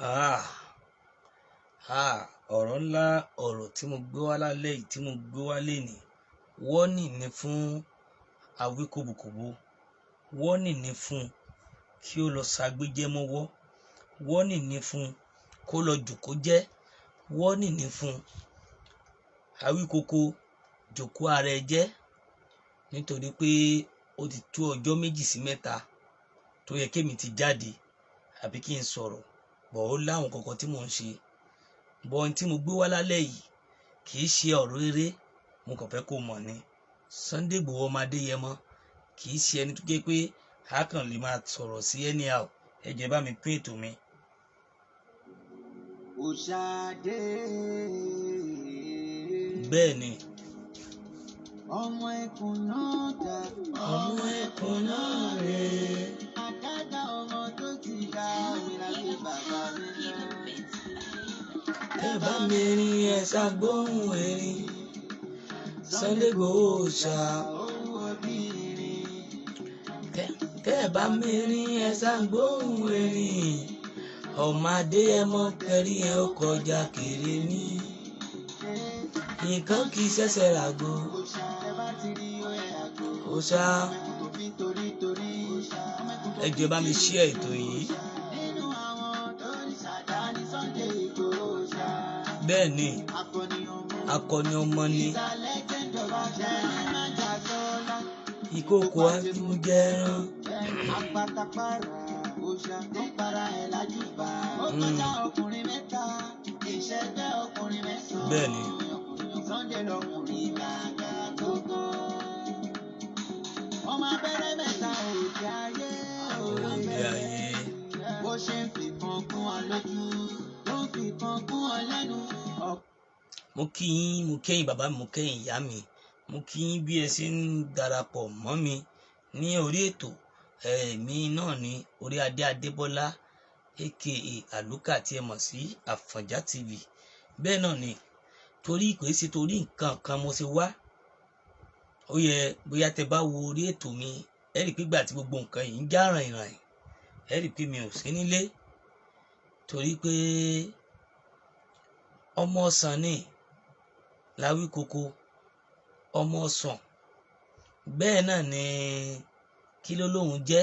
Ah, ọ̀rọ̀ ńlá ọ̀rọ̀ tí mo gbé wá lálẹ́ yìí tí mo gbé wá lénìí warning ni fún Awikobokobo, warning ni fún kí ó lọ ṣàgbéjẹ́ mọ́wọ́, warning ni fún kó lọ jòkó jẹ́, warning ni fún Awikoko jòkó ara ẹ jẹ́, nítorí pé ó ti tó ọjọ́ 2 sí 3 tó yẹ kémi ti jáde àbí kí n sọ̀rọ̀ bọ̀ ó láwọn kankan tí mò ń ṣe bọ̀ ohun tí mo gbé wá lálẹ́ yìí kì í ṣe ọ̀rọ̀ eré. Mo kàn fẹ́ kó mọ̀ ni Sunday Igboho ọmọ Adéyẹmọ kì í ṣe ẹni tó jẹ́ pé a kàn lè máa sọ̀rọ̀ sí anyhow. Ẹ jẹ́ bá mi pín ètò mi. Bẹ́ẹ̀ ni ọmọ ẹkùn náà dá ọmọ ẹkùn náà rèé. àdáda ọmọ tó ti dá ìlàjì bàbá mi lọ. Tẹ́ bá mi rin ẹ ṣàgbóhùn erin Sunday Igboho ṣá. Owó obìnrin Tẹ́ bá mi rin ẹ ṣàgbóhùn erin ọmọ Adéyẹmọ pẹ̀rí ẹ ó kọjá kéré mi. Nǹkan kì í ṣẹ̀ṣẹ̀ ràgó. òòṣà ẹ bá ti rí ọyẹ àgbo. Ó ṣá. Òfin torí Ẹ jẹ́ bá mi share ètò yìí. nínú àwọn tó ń ṣàdá ní Sunday Igboho ṣá. Bẹ́ẹ̀ ni Akọni ọmọ akọni ọmọ ni ìsàlẹ̀ jẹ́jọba jẹ́ májà sọ́lá. ìkókó àfimújẹran. Apátápárá òòṣà tó para ẹ̀ lájú bá. Ó kọjá ọkùnrin 3 ìṣẹ́gbẹ́ ọkùnrin 9. Bẹ́ẹ̀ ni Sunday lọkùnrin gàgà gógó. Ọmọ abẹ́rẹ́ 3 òde ayé òde ayé. bó ṣe ń fi kan kún ọ lójú ló ń fi kan kún ọ lẹ́nu. Mo kí yín, mo kẹ́yìn bàbá mi, mo kẹ́yìn ìyá mi, mo kí yín bí ẹ ṣe ń darapọ̀ mọ́ mi ní orí ètò mi náà ní orí Adé Adébọ́lá aka Àlùkà tí ẹ mọ̀ sí Àfọ̀njá TV. Bẹ́ẹ̀ náà ni torí kò ṣe torí nǹkan kan mo ṣe wá. Ó yẹ bóyá tẹ bá wo orí ètò mi ẹ rí pé ìgbà tí gbogbo nǹkan yìí ń já ràn-ìràn ẹ rí pé mi ò sí nílé torí pé ọmọ ọ̀sán ni l'Awikoko, ọmọ ọ̀sán. Bẹ́ẹ̀ náà ni kí ló lóun jẹ́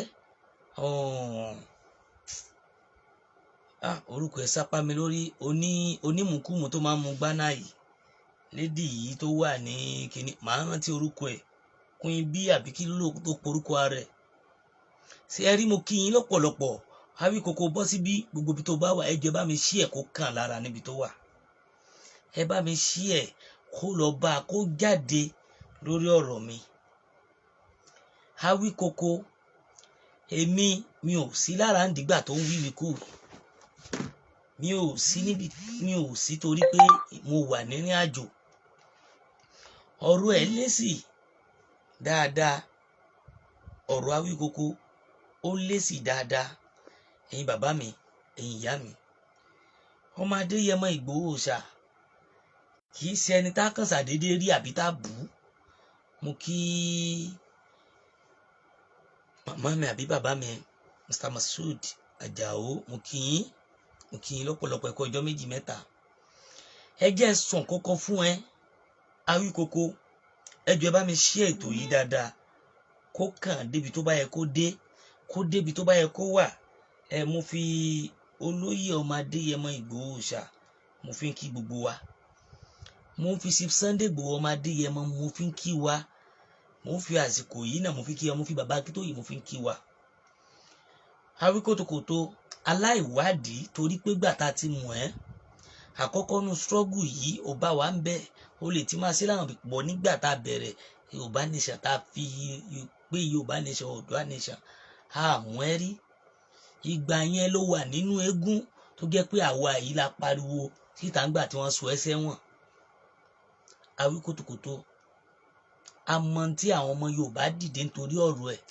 orúkọ ẹ̀ sápá mi lórí onímùkúmù tó máa ń mu gbáná yìí lédì yìí tó wà ní kíní màá rántí orúkọ ẹ̀ Queen B àbí kí ló tó porúkọ rẹ̀. Ṣé ẹ rí mo kí yín lọ́pọ̀lọpọ̀. Awikoko bọ́ síbí gbogbo ibi tó bá wà ẹ jẹ́ bá mi share kó kàn lára níbi tó wà. Ẹ bá mi share kó lọ bá kó jáde lórí ọ̀rọ̀ mi. Awikoko mi ò sí lára ǹdígbà tó ń wí mi kú. Mi ò sí torí pé mo wà nírìn àjò. Ọ̀rọ̀ ẹ̀ lésì dáadáa. Ọ̀rọ̀ Awikoko ó lésì dáadáa. Ẹ̀yin bàbá mi, ẹ̀yin ìyá mi. Ọmọ Adéyẹmọ Ìgbòho ṣá kì í ṣe ẹni tá kàn ṣàdédé rí àbí tá bù ú. Mo kí màmá mi àbí bàbá mi Mr. Masud Ajao, mo kí yín lọ́pọ̀lọpọ̀ ẹ̀kọ́ ọjọ́ 2 3. Ẹ jẹ́ sọ nǹkan fún ẹ Awikoko. Ẹ jọ̀ọ́ ẹ bá mi share ètò yìí dáadáa kó kàn débi tó bá yẹ kó dé, kó débi tó bá yẹ kó wà. Mo fi olóyè ọmọ Adéyẹmọ Ìgbòho ṣá mo fi ń kí gbogbo wa. Mo ń fi Sunday Igboho ọmọ Adéyẹmọ mo fi ń kí wa. Mo ń fi àsìkò yìí náà mo fi kí wa. Mo fi bàbá Akíntóyè mo fi ń kí wa. Awikobokobo aláìwádìí torí pé gbà tá ti mọ̀ ẹ́ àkọ́kọ́ nu struggle yìí ò bá wa ń bẹ̀. O lè ti máa ṣe láwọn pọ̀ nígbà tá a bẹ̀rẹ̀ Yorùbá nation tá a fi pé Yorùbá nation Oòduà nation àmọ́ ẹ rí. Ìgbà yẹn ló wà nínú eégún tó jẹ́ pé àwa yìí la pariwo síta ńgbà tí wọ́n sọ ẹsẹ̀ wọn. Awikobokobo àmọ́ tí àwọn ọmọ Yorùbá dìde nítorí ọ̀rọ̀ ẹ̀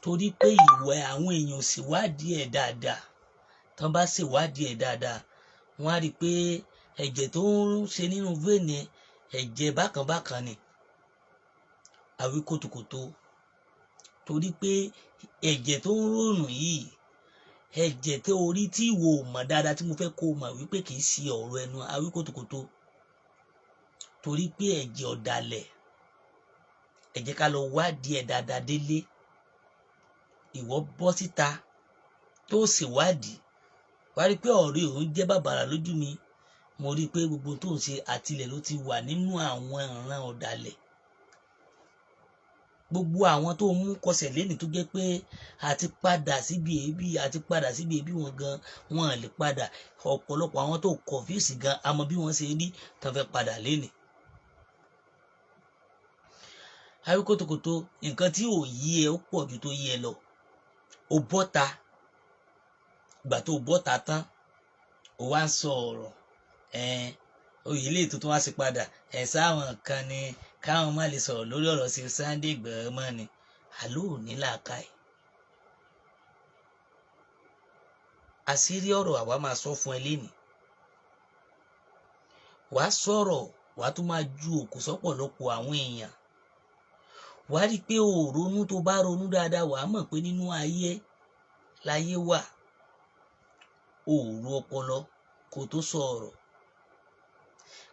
torí pé ìwẹ̀ àwọn èèyàn ṣèwádìí ẹ̀ dáadáa. Tán bá ṣèwádìí ẹ̀ dáadáa wọ́n á rí i pé ẹ̀jẹ̀ tó ń ṣe nínú vein ẹ̀jẹ̀ bákan ni. Awikobokobo torí pé ẹ̀jẹ̀ tó ń rònù yìí ẹ̀jẹ̀ tẹ orí tí ìwọ mọ̀ dáadáa tí mo fẹ́ kó mọ̀ wípé kì í ṣe ọ̀rọ̀ ẹnu Awikobokobo torí pé ẹ̀jẹ̀ ọ̀dàlẹ̀ ẹ jẹ́ ká lọ wádìí ẹ̀ dáadáa délé ìwọ bọ́ síta tó ṣèwádìí wá rí pé ọ̀rẹ́ òun jẹ́ bàbàrà lójú mi mo rí pé gbogbo tó ń ṣe àtilẹ̀ ló ti wà nínú àwọn ìran ọ̀dàlẹ̀ gbogbo àwọn tó mú kọsẹ̀ lẹ́nì tó jẹ́ pé àti padà síbi èébì wọn gan wọn lè padà ọ̀pọ̀lọpọ̀ àwọn tó confuse gan àmọ́ bí wọ́n ṣe rí tán fẹ́ padà lẹ́nì. Awikobokobo nǹkan tí ò yí ẹ ó pọ̀ ju tó yí ẹ lọ ó bọ́ta ìgbà tó bọ́ta tán ó wá ń sọ ọ̀rọ̀ oyè ilé tuntun wá sí padà sáwọn kan ni káwọn má lè sọ̀rọ̀ lórí ọ̀rọ̀ sí Sunday Igboho mọ́ ni àló ò ní làákàyè àṣírí ọ̀rọ̀ àwa máa sọ fún ẹ lénìí wàá sọ̀rọ̀ wàá tún máa ju òkú sọ́pọ̀lọpọ̀ àwọn èèyàn wàá rí i pé o ronú tó bá ronú dáadáa wàá mọ̀ pé nínú ayé láyé wà o ro ọpọlọ kó tó sọ̀rọ̀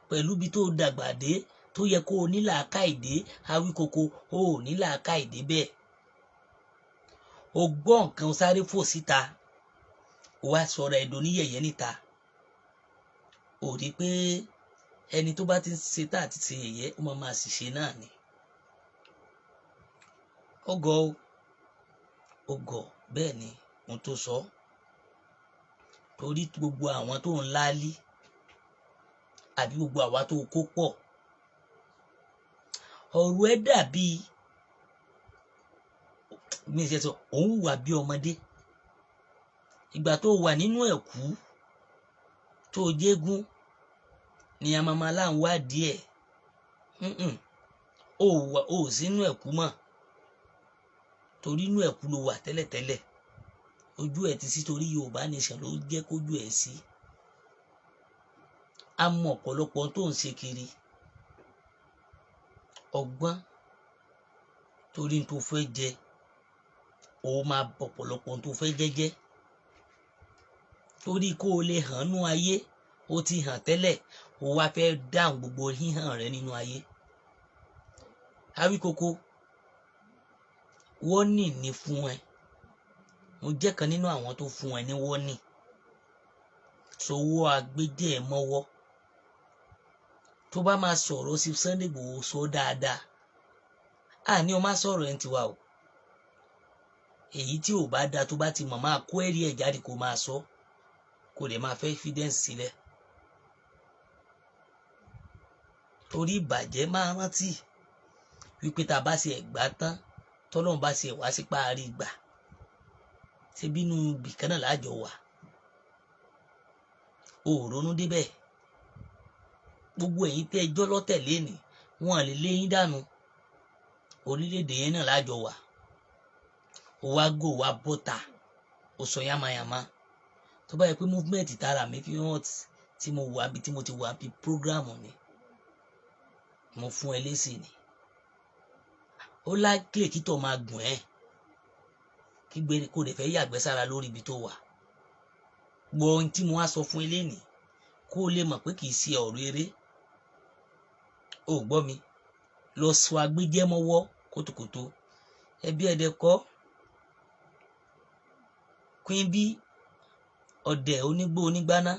pẹ̀lú bí tó dàgbà dé tó yẹ kó o ní làákàyè dé Awikobokobo o ò ní làákàyè dé bẹ́ẹ̀ o gbọ́ nǹkan sáré fò síta o wá sọ̀rọ̀ ẹ̀dùn níyẹ̀yẹ́ níta o rí pé ẹni tó bá ti ń ṣe tá àti ṣe yẹ̀yẹ́ ó máa sì ṣe náà ni ọgọ bẹ́ẹ̀ ni mo tó sọ torí gbogbo àwọn tó ń láálí àbí gbogbo àwa tó kó pọ̀ ọ̀rọ̀ ẹ dàbí mi ṣe sọ òun wà bí ọmọdé ìgbà tó wà nínú ẹ̀kú tó jégún ni a máa láǹwá díẹ̀ ó sínú ẹ̀kú mọ́ torí inú ẹ̀kú ló wà tẹ́lẹ̀tẹ́lẹ̀ ojú ẹ̀ ti sí torí Yorùbá nation ló jẹ́ kójú ẹ̀ sí a mọ ọ̀pọ̀lọpọ̀ tó ń ṣe kiri ọgbọ́n torí tó fẹ́ jẹ ó máa bọ̀ ọ̀pọ̀lọpọ̀ tó fẹ́ jẹ́jẹ́ torí kó o lè hàn nú ayé ó ti hàn tẹ́lẹ̀ ó wá fẹ́ dáhùn gbogbo híhàn rẹ nínú ayé Awikobokobo wọ́nì ní fún ẹ mo jẹ́ kan nínú àwọn tó fún ẹ ní wọ́nì sowó agbẹ́jẹ́ ẹ mọ́wọ́ tó bá máa sọ̀rọ̀ sí Sunday Igboho sọ dáadáa àní o má sọ̀rọ̀ ẹ̀ ń tiwa o èyí tí ò bá da tó bá ti mọ̀ máa kó ẹ̀rí ẹ̀ jáde kó máa sọ kó lè máa fẹ́ evidence sílẹ̀ torí ìbàjẹ́ máa rántí wípé tá a bá ṣe ẹ̀gbá tán tọ́lọ́run bá ṣe wá sí parí ìgbà ṣe bínú bìkan náà láàjọ wà ò ronú débẹ̀ gbogbo ẹ̀yin tẹ́ ẹjọ́ lọ́tẹ̀lé ni wọn lè lé yín dànù orílẹ̀-èdè yẹn náà láàjọ wà ó wá gò wá bọ́ta ó sọ yamayama tó bá yẹ pé movement tara mi fi hàn tí mo wà bí tí mo ti wà bí program mi mo fún ẹ lésì ni ó lágbè kí tó máa gùn ẹ́ kí gbére kó lè fẹ́ yàgbẹ́ sára lórí ibi tó wà gbọ́ ohun tí mo wá sọ fún ẹ lénìí kó o lè mọ̀ pé kì í ṣe ọ̀rọ̀ eré ó gbọ́ mi lọ sọ agbẹ́jẹ́mọ́wọ́ kótókótó ẹbí ẹ̀dẹ̀ kọ́ Queen bí ọ̀dẹ̀ onígbó onígbáná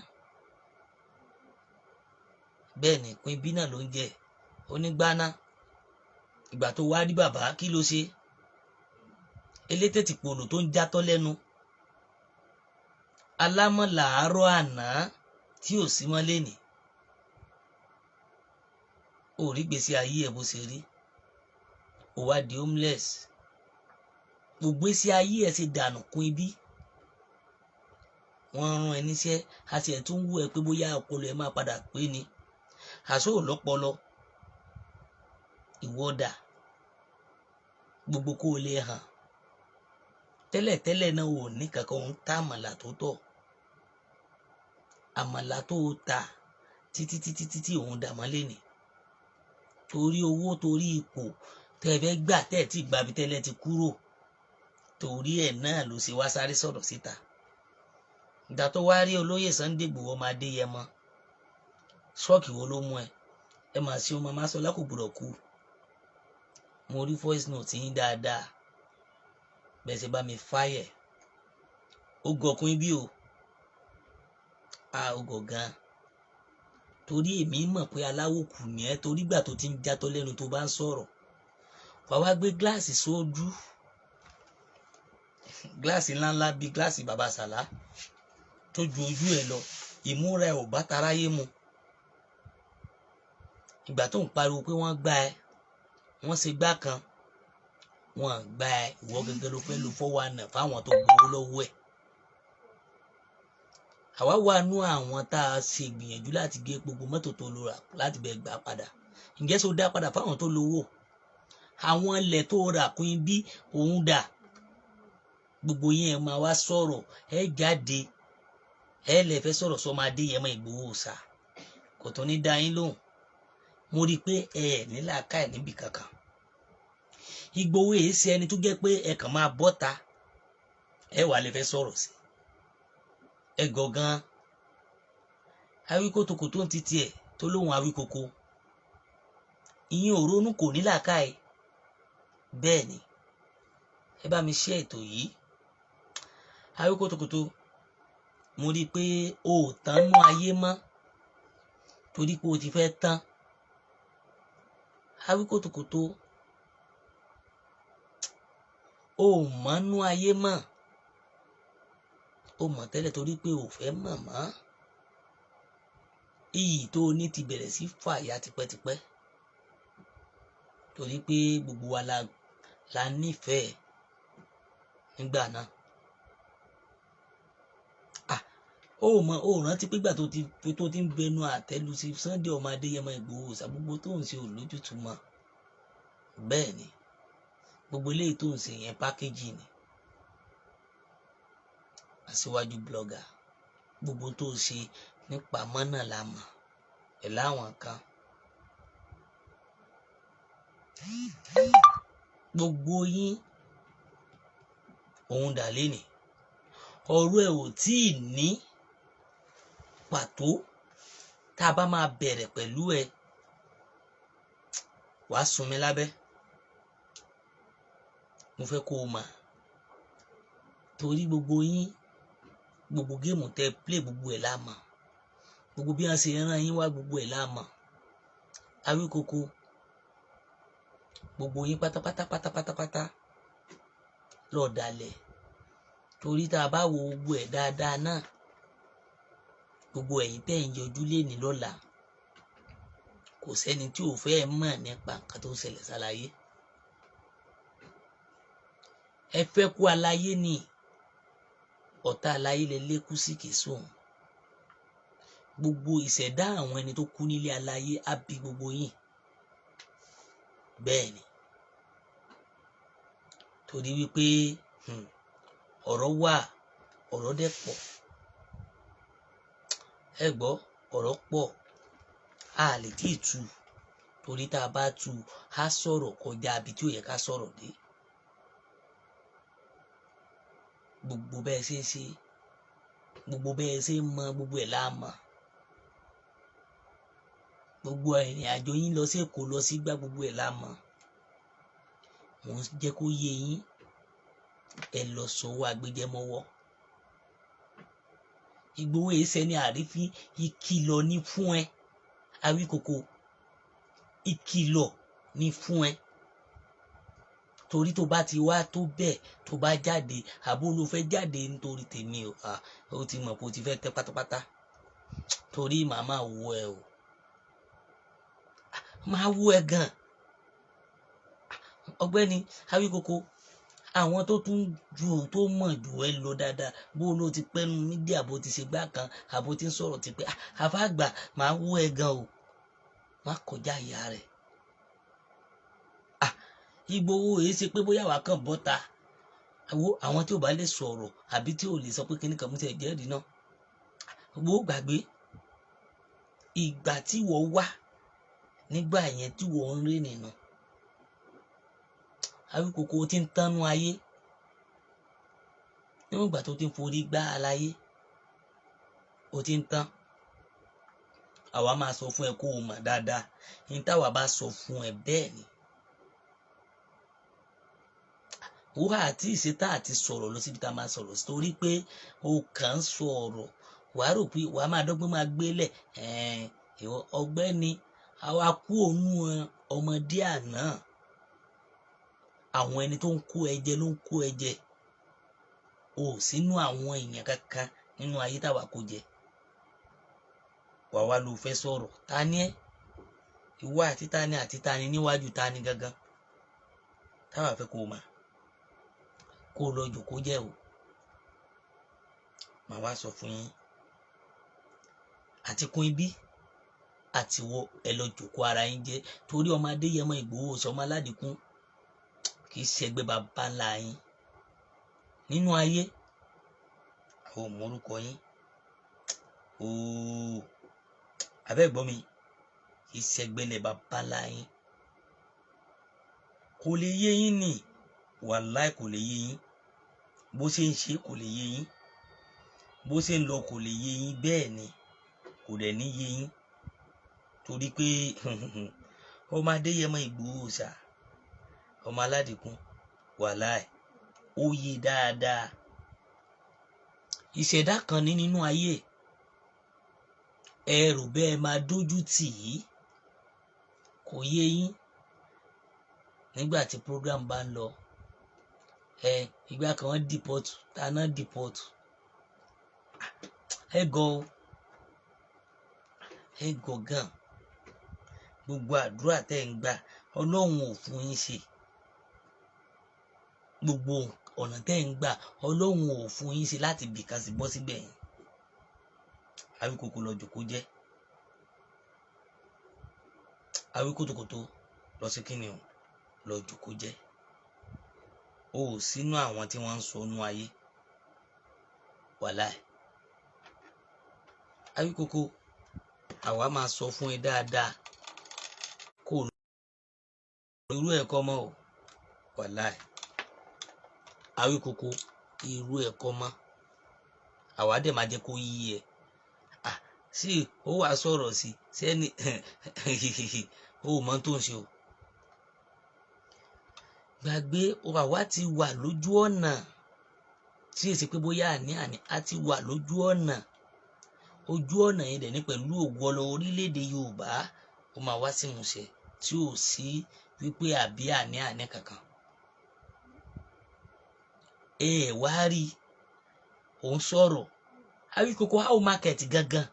bẹ́ẹ̀ ni Queen bí náà ló ń jẹ́ onígbáná ìgbà tó wá rí bàbá kí ló ṣe elétètè pòlò tó ń játọ́ lẹ́nu alámọ̀ làárọ̀ àná tí ò sí mọ́ lénì ò rí gbèsè ayé ẹ̀ bó ṣe rí ò wá di homeless gbogbo gbèsè ayé ẹ̀ ṣe dànù Queen bí wọ́n rán ẹ níṣẹ́ àti ẹ̀ tún wú ẹ pé bóyá ọpọlọ ẹ máa padà pé ni àṣọ ò lọ́pọlọ ìwọ́dà gbogbo kó o lè hàn tẹ́lẹ̀tẹ́lẹ̀ náà ò ní kankan ń ta àmàlà tó tọ́ àmàlà tó ta títí òun dàmọ́lé ni torí owó torí ipò tẹ́ fẹ́ gbà tẹ́ tí gbàbí tẹ́lẹ̀ ti kúrò torí ẹ̀ náà ló ṣe wá sáré sọ̀rọ̀ síta ìgbà tó wá rí olóyè Sunday Igboho ọmọ Adéyẹmọ ṣọ́ọ̀kì wo ló mú ẹ máa ṣe ọmọ máa sọ lákògbòrò kú. Mo rí voice note yín dáadáa bẹ́ẹ̀ ṣe bá mi fáyẹ̀ ó gọkùn bí o ó gọ̀ gan torí èmi mọ̀ pé aláwòkù ni ẹ torí gbà tó ti ń jatọ́ lẹ́nu tó bá ń sọ̀rọ̀ wàá wá gbé gíláàsì sójú gíláàsì ńláńlá bíi gíláàsì bàbá Sàlá tó ju ojú ẹ lọ ìmúra ẹ ò bá taráyé mu. Ìgbà tó ń pariwo pé wọ́n gbá ẹ wọ́n ṣe gbá kan wọ́n gbá ẹ ìwọ gẹ́gẹ́ ló fẹ́ lo 419 fáwọn tó gbowó lọ́wọ́ ẹ̀. Àwa wà nú àwọn tá a ṣe gbìyànjú láti gé gbogbo mọ́tò tó lò rà láti bẹ̀ gbà padà. Ǹjẹ́ so dá padà fáwọn tó lówó? Àwọn ilẹ̀ tó rà kún bí òun dà. Gbogbo yẹn máa wá sọ̀rọ̀ ẹ jáde ẹ lè fẹ́ sọ̀rọ̀ sọmọ Adéyẹmọ Ìgbòho ṣá kò tó ní dá yín lóhùn. Mo rí i pé ẹ ní làákàyè níbi kankan. Ìgbòho èyí ṣe ẹni tó jẹ́ pé ẹ kàn máa bọ́ta ẹ wà lè fẹ́ sọ̀rọ̀ sí ẹ gọ̀gán. Awíkòtòkò tó ń ti tiẹ̀ tó lóhùn Awíkoko ìyẹn ò ronú kò ní làákàyè. Bẹ́ẹ̀ ni ẹ bá mi ṣe ètò yìí. Awíkòtòkò mo rí i pé o ò tán nú ayé mọ́ torí pé o ti fẹ́ tán. Awíkòtòkò o ò mọ̀ nú ayé mọ́ o mọ̀ tẹ́lẹ̀ torí pé o fẹ́ mọ̀ mọ́. Iyì tó o ní ti bẹ̀rẹ̀ sí fàya tipẹ́tipẹ́ torí pé gbogbo wa la nífẹ̀ẹ́ nígbà náà. O rántí pé ìgbà tó ti ń bẹnu àtẹ́lu sí Sunday ọmọ Adéyẹmọ Ìgbòho ṣàgbogbo tó ń ṣe olójútu mọ́. Bẹ́ẹ̀ ni gbogbo eléyìí tó ń ṣe yẹn pákéjì ni. Aṣíwájú blogger gbogbo tó ṣe nípa mọ́nà la mọ̀ ẹ̀ láwọn kan. Gbogbo yín òun dà lénìí ọ̀rọ̀ ẹ̀ ò tí ì ní pàtó tá a bá máa bẹ̀rẹ̀ pẹ̀lú ẹ wàá sun mi lábẹ́. Mo fẹ́ kó o mọ̀ torí gbogbo yín gbogbo géèmù tẹ play gbogbo ẹ̀ la mọ̀ gbogbo bí wọ́n ṣe rán yín wá gbogbo ẹ̀ la mọ̀. Awíkoko gbogbo yín pátápátá lọ́ọ́ dalẹ̀ torí tá a bá wo gbogbo ẹ̀ dáadáa náà gbogbo ẹ̀yin tẹ́ ń yọjú léni lọ́la kò sẹ́ni tí ò fẹ́ mọ̀ nípa nǹkan tó ń ṣẹlẹ̀ sáláyé. Ẹ fẹ́ kú aláyé ni ọ̀tá aláyé lè lékú sí kìsùn. Gbogbo ìṣẹ̀dá àwọn ẹni tó kú nílé aláyé á bí gbogbo yín. Bẹ́ẹ̀ ni torí wípé ọ̀rọ̀ wà ọ̀rọ̀ dẹ̀ pọ̀. Ẹ gbọ́ ọ̀rọ̀ pọ̀ a lè tí ì tú torí tá a bá tú a sọ̀rọ̀ kọjá ibi tí ò yẹ ká sọ̀rọ̀ dé. Gbogbo bẹ́ẹ̀ ṣe gbogbo bẹ́ẹ̀ ṣe mọ gbogbo ẹ̀ la mọ̀. Gbogbo ìrìn àjò yín lọ sí Èkó lọ sí gbá gbogbo ẹ̀ la mọ̀. Mo ń jẹ́ kó yé yín ẹ lọ sọ́wọ́ agbẹjẹmọ́wọ́. Ìgbòho èsẹ ni àrífín ìkìlọ̀ ní fún ẹ Awíkoko ìkìlọ̀ ní fún ẹ torí tó bá ti wá tó bẹ́ẹ̀ tó bá jáde àbó ló fẹ́ jáde nítorí tèmi o ti mọ̀ pé o ti fẹ́ tẹ́ pátápátá torí màmá wo ẹ o máa wo ẹ gan. Ọ̀gbẹ́ni Awíkoko àwọn tó tún ju tó mọ̀ jù ẹ lọ dáadáa bó ló ti pẹ́nu mídíà bó ti ṣe gbá kan àbó ti ń sọ̀rọ̀ ti pé àfàgbà máa wo ẹ gan o má kọjá ìyá rẹ̀. Ìgbòho èyí ṣe pé bóyá wà kàn bọ́ta àwọn tí ò bá lè sọ̀rọ̀ àbí tí ò lè sọ pé kíní kan mú ti ẹ̀jẹ̀ rí náà gbogbo gbàgbé ìgbà tí wọ́n wà nígbà yẹn tí wọ́n ń rí nínú Awíkoko ti ń tánú ayé níwọ̀n ìgbà tó ti ń forí gbá aláyé ó ti ń tán. Àwa máa sọ fún ẹ kó o mọ̀ dáadáa ní táwa bá sọ fún ẹ bẹ́ẹ̀ ni. Wúhà àti ìṣetá àti sọ̀rọ̀ lọ síbi tá a máa sọ̀rọ̀ torí pé o kàn ń sọ ọ̀rọ̀ wàá rò pé wàá máa dọ́gbọ́n máa gbélẹ̀ ìwọ ọ̀gbẹ́ni àwa kú òun ọmọdé àná. Àwọn ẹni tó ń kó ẹjẹ ló ń kó ẹjẹ. O sínú àwọn èèyàn kankan nínú ayé táwa kó jẹ. Wà wá ló fẹ́ sọ̀rọ̀ ta ni ẹ́? Ìwọ àti ta ni níwájú ta ni gangan táwa fẹ́ kó o mà kó o lọ jòkó jẹ́ o. Màá wá sọ fún yín àti kún ibí àti wọ ẹ lọ jòkó ara yín jẹ́ torí ọmọ Adéyẹmọ Ìgbòho ọmọ Aládìkún kì í ṣẹgbẹ́ bàbá ńlá yín nínú ayé. Àwọn ò mọ orúkọ yín abẹ́ gbọ́ mi kì í ṣẹgbẹ́lẹ̀ bàbá ńlá yín. Kò lè yé yín ni wàláì kò lè yé yín. Bó ṣe ń ṣe kò lè yé yín. Bó ṣe ń lọ kò lè yé yín bẹ́ẹ̀ ni kò dẹ̀ ní yé yín torí pé ọmọ Adéyẹmọ Ìgbòho ọmọ Aládìkún wàláì ó yé dáadáa. Ìṣẹ̀dá kan ní nínú ayé ẹ rò bẹ́ẹ̀ máa dójú tì í kò yé yín. Nígbà tí program bá ń lọ ìgbà kan wọ́n dìpọ́tù táná dìpọ́tù ẹ gọ̀ gan. Gbogbo àdúrà tẹ́ ń gbà Ọlọ́run ò fún yín ṣe. Gbogbo ọ̀nà tẹ́ ń gbà Ọlọ́run ò fún yín ṣe láti bìkan sí bọ́ síbẹ̀ yẹn. Awíkòkò lọ jòkó jẹ́. Awíkòtòkòtò lọ sí kíni o lọ jòkó jẹ́. O ò sínú àwọn tí wọ́n ń sọ nú ayé wàláì. Awíkòkò àwa máa sọ fún ẹ dáadáa kó o irú ẹ̀kọ́ mọ́ o wàláì. Awíkòkò irú ẹ̀kọ́ mọ́ àwa dẹ̀ máa jẹ́ kó yí ẹ. Sí ó wàá sọ̀rọ̀ sí sẹ́ni o ò mọ tó ń ṣe o. Gbàgbé àwa ti wà lójú ọ̀nà tí èsì pé bóyá àní a ti wà lójú ọ̀nà. Ojú ọ̀nà yẹn dẹ̀ ní pẹ̀lú ògo Ọlọ́run orílẹ̀-èdè Yorùbá ó máa wá sí ìmúṣẹ tí ò sí wípé àbí àní kankan. Wá rí òun sọ̀rọ̀ Awíkòkò how market gangan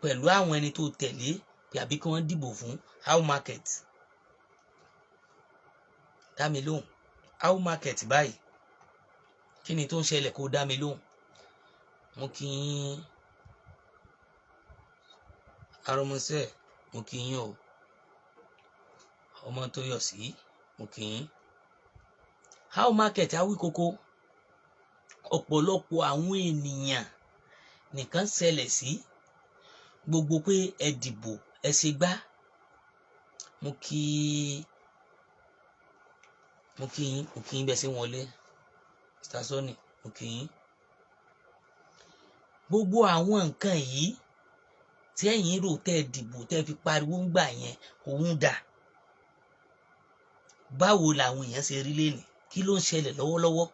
pẹ̀lú àwọn ẹni tó tẹ̀lé pé àbí kí wọ́n dìbò fún how market. Dá mi lóhùn how market báyìí kí ni tó ń ṣẹlẹ̀ kó dá mi lóhùn. Mo kí yín arọmọsẹ́ mo kí yín o ọmọ tó yọ̀ sí mo kí yín. How market Awíkòkò ọ̀pọ̀lọpọ̀ àwọn ènìyàn nìkan ṣẹlẹ̀ sí gbogbo pé ẹ dìbò ẹ ṣe gbá. Mo kí yín bẹ́ẹ̀ sí wọlé Mr. Sonny mo kí yín. Gbogbo àwọn nǹkan yìí tí ẹ̀yin rò tẹ́ dìbò tẹ́ fi pariwo ń gbà yẹn òun dà. Báwo làwọn èèyàn ṣe rí lénìí kí ló ń ṣẹlẹ̀ lọ́wọ́lọ́wọ́?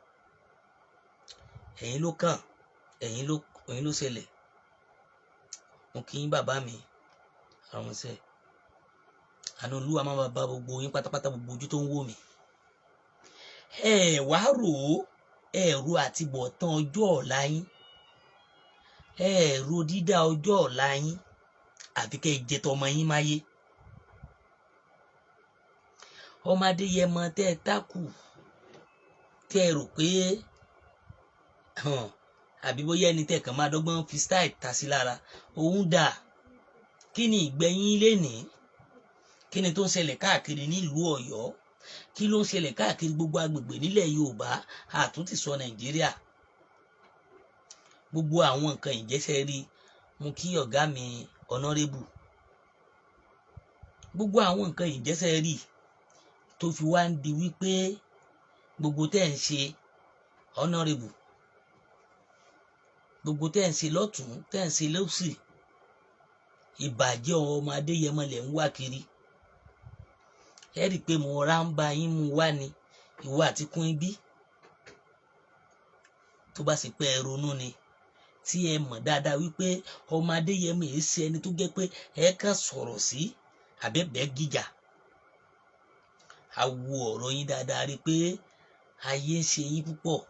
Ẹ̀yin ló kàn ẹ̀yin ló ṣẹlẹ̀. Mo kí yín bàbá mi àwọn ṣe àná Olúwa máa bá gbogbo yín pátápátá gbogbo ojú tó ń wò mí. Wá rò ó ro àti bọ̀tán ọjọ́ ọ̀la yín. Ro dídá ọjọ́ ọ̀la yín àfi kẹ́ ẹ jẹ tọmọ yín máyé. Ọmọ Adéyẹmọ tẹ́ ẹ tákù tẹ́ ẹ rò pé àbí bóyá ẹni tẹ́ kàn máa dọ́gbọ́n fi style ta sí lára òun dà. Kí ni ìgbẹ̀yìn lénìí? Kí ni tó ń ṣẹlẹ̀ káàkiri nílùú Ọ̀yọ́? Kí ló ń ṣẹlẹ̀ káàkiri gbogbo agbègbè nílẹ̀ Yorùbá àtúntì sọ Nàìjíríà? Gbogbo àwọn nǹkan ìjẹ́sẹ̀ rí mo kí ọ̀gá mi honorable. Gbogbo àwọn nǹkan ìjẹ́sẹ̀ rí tó fi wá ń di wípé gbogbo tẹ́ ń ṣe honorable gbogbo tẹ́ ń ṣe lọ́tún tẹ́ ń ṣe lọ́sì ìbàjẹ́ ọmọ Adéyẹmọ lẹ̀ ń wá kiri. Ẹ rí i pé mo rà ń bá yín mu wá ni ìwọ àti kún ibí tó bá sì pé ẹ ronú ni tí ẹ mọ̀ dáadáa wípé ọmọ Adéyẹmọ yìí ṣe ẹni tó jẹ́ pé ẹ kàn sọ̀rọ̀ sí àbẹ́bẹ́ gíjà. A wo ọ̀rọ̀ yín dáadáa rí pé ayé ń ṣe yín púpọ̀.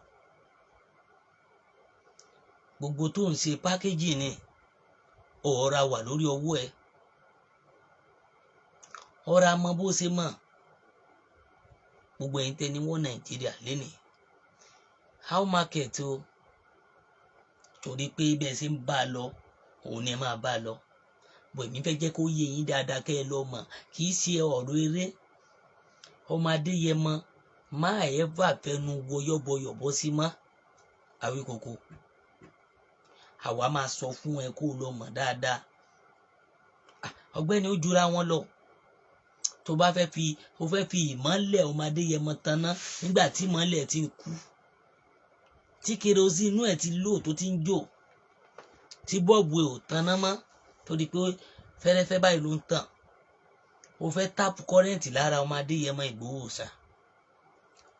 Gbogbo tó ń ṣe pákéjì ni ọ̀ọ́ra wà lórí ọwọ́ ẹ. Ọ̀ra mọ bó ṣe mọ̀. Gbogbo ẹ̀yin tẹ́ni wọ́n Nàìjíríà lénìí. How market o torí pé bẹ́ẹ̀ ṣe ń bá a lọ òun ni ẹ máa bá a lọ. Bọ̀ èmi fẹ́ jẹ́ kó yé yín dáadáa kẹ́ ẹ lọ mọ̀ kì í ṣe ọ̀rọ̀ eré. Ọmọ Adéyẹmọ máa ever fẹnu wọ yọ́bọyọ̀bọ sí mọ́ Awikoko. Àwa máa sọ fún ẹ kó lọ mọ̀ dáadáa. Ọ̀gbẹ́ni ó jura wọn lọ. Tó bá fẹ́ fi ìmọ́lẹ̀ ọmọ Adéyẹmọ tanná nígbà tí ìmọ́lẹ̀ ti ń kú. Tí kerosene inú ẹ̀ ti lò tó ti ń jò. Tí bọ́ọ̀bù ẹ̀ ò tanná mọ́ torí pé fẹ́rẹ́fẹ́ báyìí ló ń tàn. Ó fẹ́ táàpù kọ́rẹ́ǹtì lára ọmọ Adéyẹmọ Ìgbòho ṣá.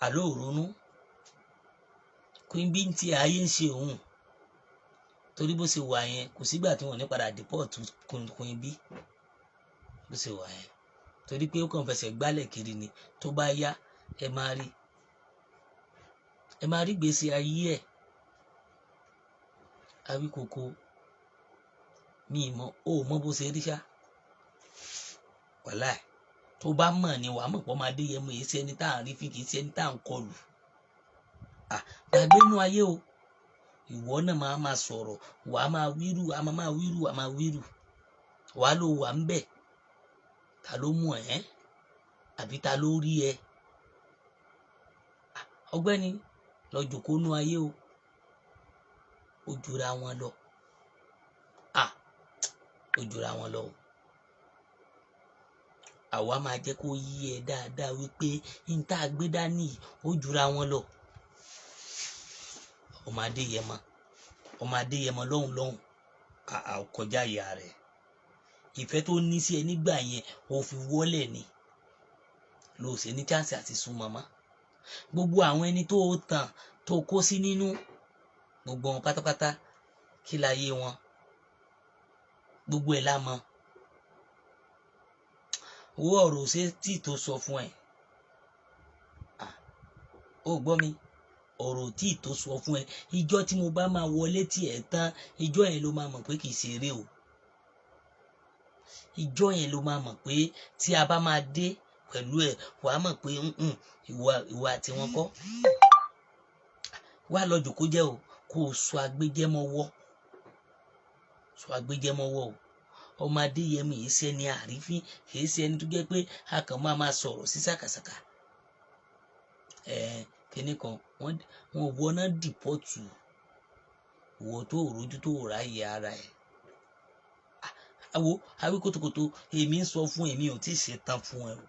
Àló òrónú. Queen Bee tí ayé ń ṣe òun. Torí bó ṣe wà yẹn kò sígbà tí wọ́n ní padà deport Queen Bee. Bó ṣe wà yẹn. Torí pé ó kàn fẹsẹ̀ gbálẹ̀ kiri ni tó bá yá ẹ máa rí gbèsè ayé ẹ̀. Awikoko mi mọ̀ ó mọ̀ bó ṣe rí ṣá. Wàláì tó bá mọ̀ ni wàá mọ̀ pé ọmọ Adéyẹmọ yìí ṣe ẹni tá à ń rí fi kì í ṣe ẹni tá à ń kọlù. Gbàgbé inú ayé o. Ìwọ náà máa sọ̀rọ̀ wàá máa wírù wàá ló wà ń bẹ̀. Ta ló mú ẹ àbí ta ló rí ẹ? Ọ̀gbẹ́ni lọ jókòó nú ayé o. Ó jura wọn lọ. Ó jura wọn lọ. Àwa máa jẹ́ kó yí ẹ dáadáa wípé n tá gbé dání ó jura wọn lọ. Ọmọ Adéyẹmọ lọ́hùn kọjá ìyá rẹ̀. Ìfẹ́ tó ní sí ẹ nígbà yẹn ó fi wọlé ni. Ló ṣe ní chance àti sún mama. Gbogbo àwọn ẹni tó tàn tó kó sí nínú gbogbo wọn pátápátá kí láyé wọn. Gbogbo ẹ̀ la mọ̀. Owó ọ̀rọ̀ ṣe tí tó sọ fún ẹ. Ó gbọ́ mi. Ọ̀rọ̀ tí tó sọ fún ẹ. Ìjọ́ tí mo bá máa wọlé tí ẹ tán ìjọ́ yẹn ló máa mọ̀ pé kì í ṣe eré o. Ìjọ́ yẹn ló máa mọ̀ pé tí a bá máa dé pẹ̀lú ẹ̀ wàá mọ̀ pé ìwà àti wọn kọ́. Wá lọ jókòó jẹ́ o kó o sọ agbéjẹ́mọ́wọ́. Sọ agbéjẹ́mọ́wọ́ o. Ọmọ Adéyẹmọ yìí ṣe ẹni àrífín kì í ṣe ẹni tó jẹ́ pé a kàn máa sọ̀rọ̀ sí sàkàsàkà. Kíní kan wọ́n wọ́n náà dìpọ́tù ìwọ tó rojú tó ráyè ara ẹ̀. Awikotokoto èmi ń sọ fún èmi ò tí ì ṣe tán fún ẹ o.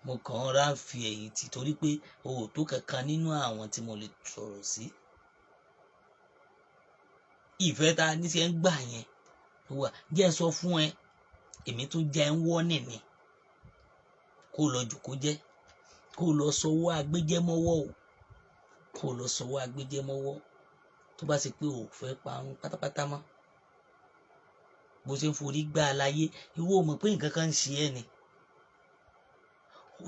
Mo kàn rà fi èyí tì torí pé o ò tó kankan nínú àwọn tí mo lè sọ̀rọ̀ sí. Ìfẹ́ ta ní ṣe ń gbà yẹn wà jẹ́ sọ fún ẹ èmi tún jẹ́ ń wọ́ nìní. Kó lọ jókòó jẹ́ kó lọ sọwọ́ agbéjẹ́mọ́wọ́ o. Kó lọ sọwọ́ agbéjẹ́mọ́wọ́ tó bá ṣe pé o fẹ́ parun pátápátá mọ́. Bó ṣe ń forí gbá aláyé ìwọ mọ̀ pé nǹkan kan ń ṣe ẹ́ ni.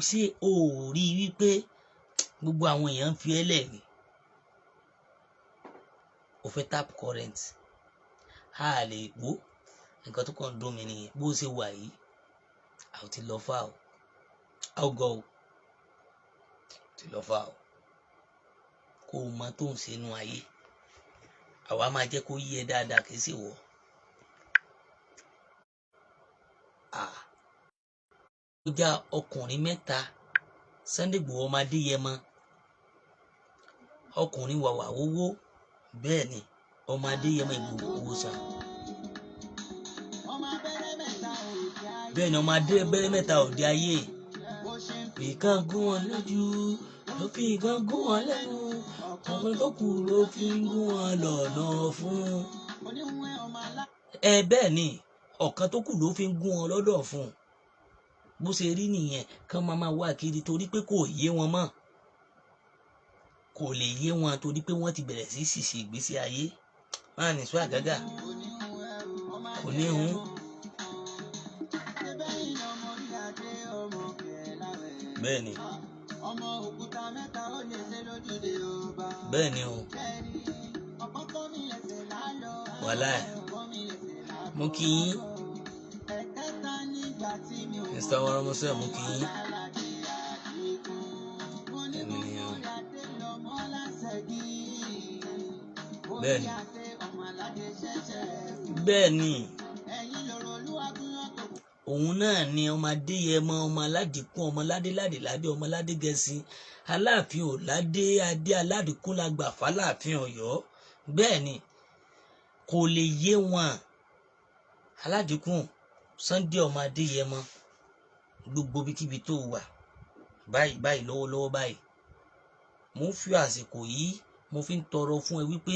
Ṣé o ò rí wípé gbogbo àwọn èèyàn ń fi ẹ́ lẹ̀ ni? O fẹ́ tap current. A lè gbó. Nǹkan tó kàn dùn mí nìyẹn. Bó ṣe wà yìí a ò ti lọ fà o. A ò gọ̀ o. Ti lọ fà o. Kó o mọ tó ń ṣe inú ayé. Àwa máa jẹ́ kó yí ẹ dáadáa kì í sì wọ̀. Ó já ọkùnrin mẹ́ta Sunday Igboho ọmọ Adéyẹmọ. Ọkùnrin wàwà owó bẹ́ẹ̀ ni ọmọ Adéyẹmọ Ìgbòho sá. Bẹ́ẹ̀ ni ọmọ abẹ́rẹ́ mẹ́ta òde ayé. Ìkan gún wọn lójú ló fi ìkan gún wọn lẹ́nu ọkùnrin tó kù ló fi ń gún wọn lọ́nà fún. Bẹ́ẹ̀ ni ọ̀kan tó kù ló fi ń gún wọn lọ́dọ̀ fún. Bó ṣe rí nìyẹn kán máa wá kiri torí pé kò yé wọn mọ́, kò lè yé wọn torí pé wọ́n ti bẹ̀rẹ̀ sí ṣìṣe ìgbésí ayé. Máa nìṣó àgágà kò ní hun. Bẹ́ẹ̀ ni bẹ́ẹ̀ ni o wàhálà ẹ̀ mú kí yín Mr. Waramosa mú kí yín ẹ̀mí ni o. Bẹ́ẹ̀ ni bẹ́ẹ̀ ni òun náà ni ọmọ Adéyẹmọ ọmọ Aládìkún ọmọ ládéládé ládé ọmọ Ládégẹṣin Aláàfin ò ládé adé Aládìkún la gbà fáláàfin Ọ̀yọ́. Bẹ́ẹ̀ ni kò lè yé wọn. Aládìkún Sunday ọmọ Adéyẹmọ gbogbo bíkíbi tó wà báyìí lọ́wọ́lọ́wọ́ báyìí mo ń fi àsìkò yìí mo fi ń tọrọ fún ẹ wípé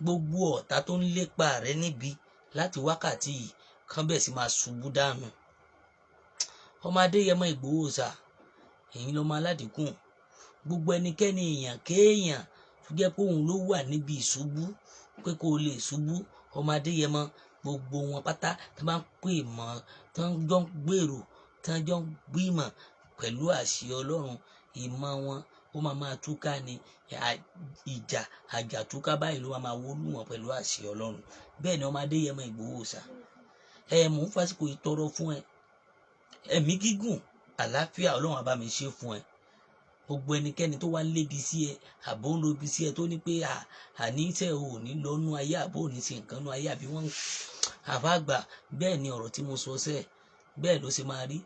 gbogbo ọ̀tá tó ń lépa rẹ níbi láti wákàtí yìí kán bẹ̀ sí máa ṣubú dànù. Ọmọ Adéyẹmọ Ìgbòho Òòṣà èyí lọ́mọ Aládìkún gbogbo ẹnikẹ́ni èèyàn kéèyàn tó jẹ́ pé òun ló wà níbi ìṣubú pé kó lè ṣubú ọmọ Adéyẹmọ gbogbo wọn pátá tó máa ń pè mọ́ tó ń jọ ń gbèrò tó ń jọ ń gbìmọ̀ pẹ̀lú àṣẹ Ọlọ́run ìmọ̀ wọn ó máa túká ni ìjà àjàtúká báyìí ló máa wólú wọn pẹ̀lú àṣẹ Ọlọ́run. Bẹ́ẹ̀ ni ọmọ Adéyẹmọ Ìgbòho Òòṣà mò ń fásitì ìtọrọ fún ẹ ẹ̀mí gígùn àlàáfíà Ọlọ́run á bá mi ṣe fún ẹ. Gbogbo ẹnikẹ́ni tó wá ń lébi sí ẹ àbò ń lobi sí ẹ tó ní pé àníṣe ò ní lọ́nú ayé àbò ò ní ṣe nǹkan nú ayé àbí wọ́n àfàgbà. Bẹ́ẹ̀ ni ọ̀rọ̀ tí mo sọ sẹ́ẹ̀ bẹ́ẹ̀ ló ṣe máa rí.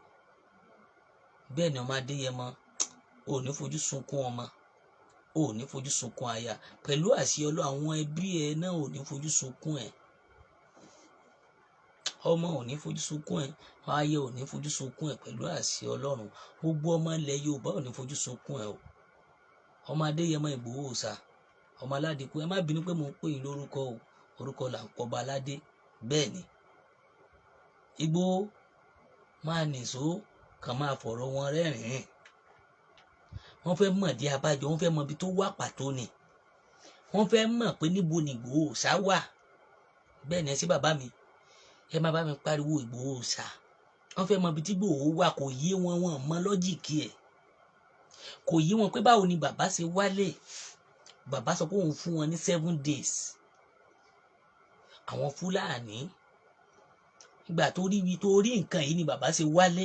Bẹ́ẹ̀ ni ọmọ Adéyẹmọ ò ní fojú sunkún ọmọ ò ní fojú sunkún aya pẹ̀lú àṣẹ Ọlọ́run. Àwọn ẹbí ẹ náà ò ní fojú sunkún ẹ, ọmọ ò ní fojú sunkún ẹ, aya ò ní fojú sunkún ẹ pẹ̀lú àṣẹ Ọlọ́run. Gbogbo ọmọ ilẹ̀ Yorùbá ò ní fojú sunkún ẹ o. Ọmọ Adéyẹmọ Ìgbòho Òòṣà ọmọ Aládìkún ẹ má bínú pé mo ń pè yín lórúkọ o, orúkọ là ń pọba aládé. Bẹ́ẹ̀ ni Ìgbòho máa nìṣó kàn máa fọ̀rọ̀ wọn rẹ́rìn-ín. Wọ́n fẹ́ mọ̀ dí abájọ, wọ́n fẹ́ mọ ibi tó wà pàtó ni, wọ́n fẹ́ mọ̀ pé níbo ni Ìgbòho Òòṣà wà. Bẹ́ẹ̀ ni ẹ sí bàbá mi ẹ má bá mi pariwo Ìgbòho Òòṣà. Wọ́n fẹ́ mọ ibi tí Ìgbòho wà, kò yé wọn, wọn mọ lọ́jìkì ẹ̀, kò yé wọn pé báwo ni bàbá ṣe wálé. Bàbá sọ pé òun fún wọn ní 7 days. Àwọn Fúlàní ìgbà tó rí ibi tó rí nǹkan yìí ni bàbá ṣe wálé.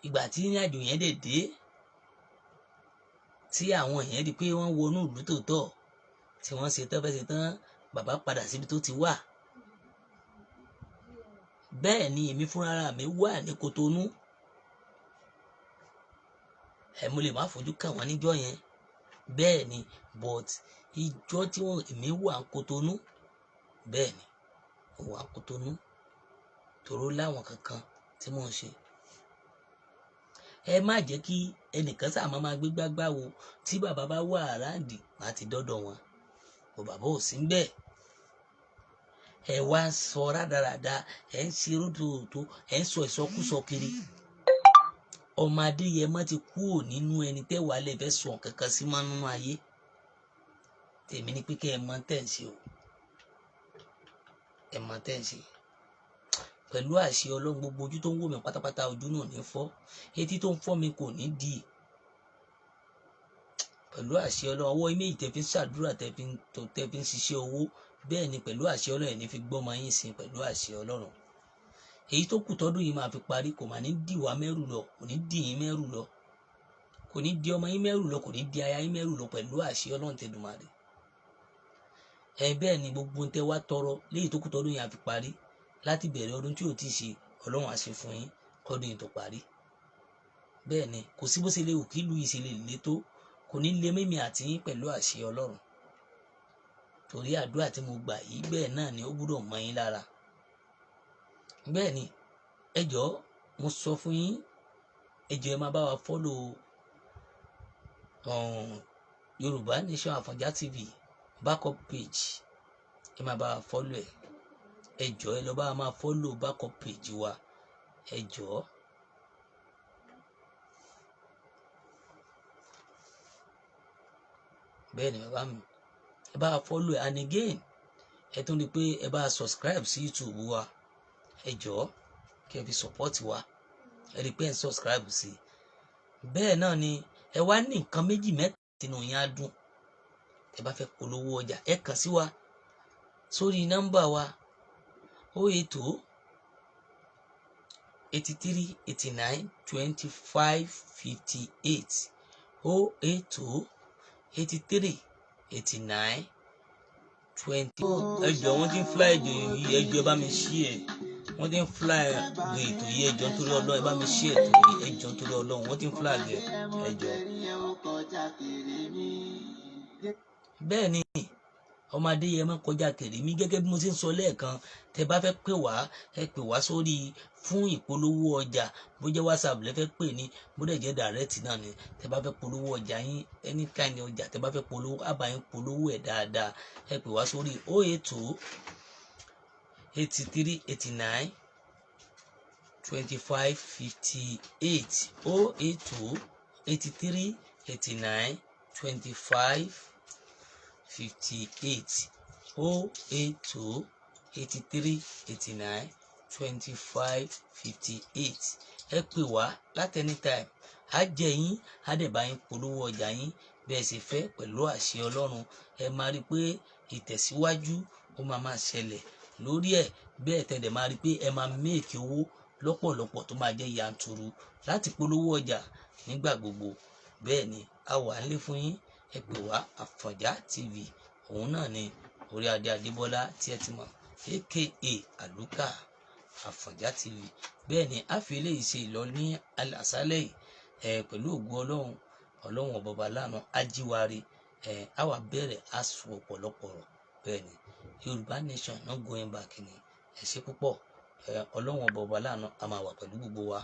Ìgbà tí ìrìn àjò yẹn dé tí àwọn èèyàn rí pé wọ́n wọnú ìlú tòótọ́ tí wọ́n ṣe tán bàbá padà síbi tó ti wà. Bẹ́ẹ̀ ni èmi fúnra mi wà ní Kòtónú. Mo lè má fojú kàn wọ́n níjọ́ yẹn. Bẹ́ẹ̀ ni but ìjọ tí èmi wà ní Kòtónú. Bẹ́ẹ̀ ni mo wà ní Kòtónú tòró láwọn kankan tí mò ń ṣe. Ẹ má jẹ́ kí ẹnìkan sáà máa gbé gbágbá wo tí bàbá bá wà àráǹdì láti dọ́dọ̀ wọn. Bàbá ò sí ń bẹ́ẹ̀. Ẹ wá sọ rádaràda, ẹ ń ṣe rótòrótò, ẹ ń sọ ìsọkúsọ kiri. Ọmọ Adéyẹmọ ti kúrò nínú ẹni tẹ́wàá lè fẹ́ sọ kankan sí mọ́ nínú ayé. Tèmi ni pé kí ẹ mọ tẹ́ ń ṣe o, ẹ mọ tẹ́ ń ṣe. Pẹ̀lú àṣẹ Ọlọ́run gbogbo ojú tó ń wò mí pátápátá ojú náà ní fọ́, etí tó ń fọ́ mi kò ní di. Pẹ̀lú àṣẹ Ọlọ́run ọwọ́ méjì tẹ́ fi ń ṣàdúrà tẹ́ fi ń ṣiṣẹ́ owó. Bẹ́ẹ̀ ni pẹ̀lú àṣẹ Ọlọ́run ẹ̀ ní fi gbọ́mọ yín sin pẹ̀lú àṣẹ Ọlọ́run. Èyí tó kù tọ́dún yìí máa fi parí kò máa ní dì wá mẹ́rù lọ, kò ní dì yín mẹ́rù lọ, kò ní di ọmọ yín mẹ́rù lọ, kò ní di aya yín mẹ́rù lọ pẹ̀lú àṣẹ Ọlọ́run tẹ̀dùmarè. Bẹ́ẹ̀ ni gbogbo ń tẹ́ wá tọrọ léyìí tó kù tọ́dún yìí á fi parí láti bẹ̀rẹ̀ ọdún tí ò tí ì ṣe Ọlọ́run á ṣe fún yín kọ́dún yìí tó parí. Bẹ́ẹ̀ ni kò sí bó ṣe lè wù kí ìlú yìí ṣe lè le tó, kò ní lé mímì àti yín pẹ̀lú àṣẹ Ọlọ́run. Torí àdúrà tí mo gbà yìí bẹ́ẹ̀ náà ni ó gbọ́dọ̀ mọ́ yín lára. Bẹ́ẹ̀ ni ẹ jọ̀ọ́ mo sọ fún yín, ẹ jọ̀ọ́ ẹ máa bá wa follow Yorùbá Nation Àfọ̀njá TV backup page ẹ máa bá follow ẹ jọ̀ọ́ ẹ lọ bá máa follow backup page wa ẹ jọ̀ọ́. Bẹ́ẹ̀ ni bàbá mi ẹ bá follow and again ẹ tún rí pé ẹ bá subscribe sí YouTube wa ẹ jọ̀ọ́ kí ẹ fi support wa ẹ rí pé ẹ subscribe sí bẹ́ẹ̀ náà ni ẹ wá ní nǹkan méjì mẹ́ta tínú yín á dùn ẹ bá fẹ́ polówó ọjà ẹ kàn sí wa sórí nọ́mbà wa 080 83 89 25 58 080 83 89 20. ẹ jọ̀ọ́ wọ́n ti ń fly èdè yìí ẹ jọ̀ọ́ ẹ bá mi share wọ́n ti ń fly ètò yìí ẹ jọ̀ọ́ nítorí Ọlọ́run ẹ bá mi share ètò yìí ẹ jọ̀ọ́ nítorí Ọlọ́run wọ́n ti ń fly ẹ jọ̀ọ́. Bẹ́ẹ̀ ni ọmọdé yẹn máa kọjá kèrè mi gẹ́gẹ́ bí mo ṣe ń sọ lẹ́ẹ̀kan tẹ bá fẹ́ pè wá ẹ pè wá sórí fún ìpolówó ọjà bó jẹ́ WhatsApp lẹ fẹ́ pè ní bó dẹ̀ jẹ́ direct náà ni tẹ bá fẹ́ polówó ọjà yín any kind ọjà tẹ bá fẹ́ polówó àbá yín polówó ẹ̀ dáadáa ẹ pè wá sórí 080 83 89 25 58 080 83 89 25 58 082 83 89 25 58 ẹ pè wá láti anytime á jẹ yín á dẹ̀ bá yín polówó ọjà yín bẹ́ẹ̀ sì fẹ́ pẹ̀lú àṣẹ Ọlọ́run ẹ máa rí pé ìtẹ̀síwájú ó máa ṣẹlẹ̀ lórí ẹ̀ bẹ́ẹ̀ tẹ́ dẹ̀ máa rí pé ẹ máa méèkì owó lọ́pọ̀lọpọ̀ tó máa jẹ́ yanturu láti polówó ọjà nígbà gbogbo bẹ́ẹ̀ ni a wà nílé fún yín ẹ pè wá Àfọ̀njá TV òun náà ni orí adé Adébọ́lá tí ẹ ti mọ̀ aka Àlùkà Àfọ̀njá TV bẹ́ẹ̀ ni a fi eléyìí ṣe ìlọ ní àṣálẹ́ yìí pẹ̀lú ògùn Ọlọ́run ọ̀bọ̀bà lánàá ajíwárí a wà bẹ̀rẹ̀ aṣọ ọ̀pọ̀lọpọ̀ rọ̀ bẹ́ẹ̀ ni Yorùbá Nation not going back ni ẹ ṣé púpọ̀ Ọlọ́run ọ̀bọ̀bà lánàá a máa wà pẹ̀lú gbogbo wa.